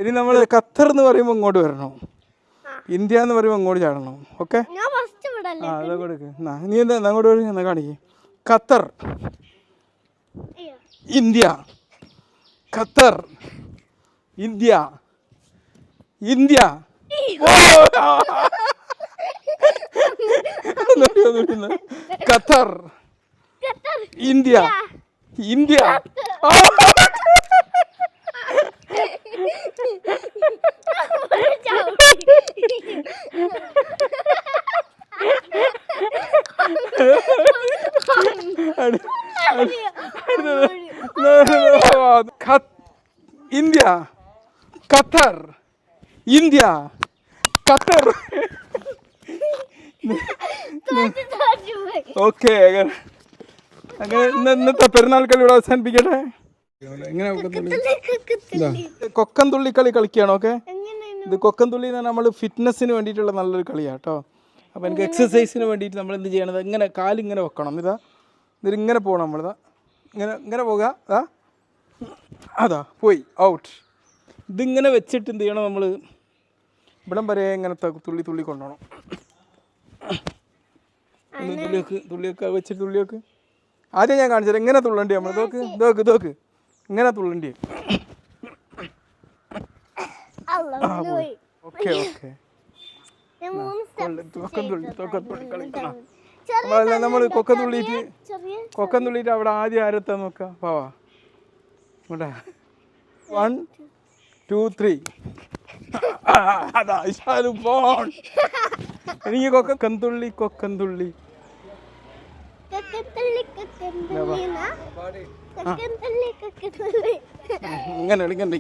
ഇനി നമ്മൾ ഖത്തർ എന്ന് പറയുമ്പോൾ ഇങ്ങോട്ട് വരണം, ഇന്ത്യ എന്ന് പറയുമ്പോൾ ഇങ്ങോട്ട് ചാടണം. ഓക്കെ, ആ അതൊക്കെ കൊടുക്ക്. നീ എന്താ അങ്ങോട്ട് എന്നാ കാണിക്ക്. Qatar, India, Qatar, India, India. Qatar, India, India. India, Qatar, India, Qatar. Okay, അങ്ങനെ ഇന്നത്തെ പെരുന്നാൾ കളി ഇവിടെ അവസാനിപ്പിക്കട്ടെ. എങ്ങനെ കൊക്കൻ തുള്ളിക്കളി കളിക്കുകയാണ്. ഓക്കെ, ഇത് കൊക്കൻ തുള്ളി എന്ന് പറഞ്ഞാൽ നമ്മൾ ഫിറ്റ്നസ്സിന് വേണ്ടിയിട്ടുള്ള നല്ലൊരു കളിയാണ് കേട്ടോ. അപ്പോൾ എനിക്ക് എക്സസൈസിന് വേണ്ടിയിട്ട് നമ്മൾ എന്ത് ചെയ്യണത്, ഇങ്ങനെ കാലിങ്ങനെ വെക്കണം. ഇതിങ്ങനെ പോകണം. നമ്മളിതാ ഇങ്ങനെ ഇങ്ങനെ പോകുക. അതാ പോയി ഔട്ട്. ഇതിങ്ങനെ വെച്ചിട്ട് എന്ത് ചെയ്യണം, നമ്മൾ ഇവിടം വരെ ഇങ്ങനത്തെ തുള്ളി തുള്ളി കൊണ്ടുപോകണം. തുള്ളിയൊക്കെ വെച്ചിട്ട് തുള്ളിയൊക്കെ ആദ്യം ഞാൻ കാണിച്ചത് എങ്ങനെ തുള്ളണ്ടി. നമ്മൾ ഇതൊക്കെ ഇങ്ങനെ തുള്ളണ്ടി. ഓക്കെ ഓക്കെ, നമ്മൾ കൊക്കം തുള്ളിയിട്ട് അവിടെ ആദ്യം ആരെത്താൻ നോക്കാം. പാവാ 1 2 3. അതാ ഇഷാലും പോൺ. എനിക്ക് കൊക്കന്തുള്ളി ഇങ്ങനെ കളിക്കണ്ട.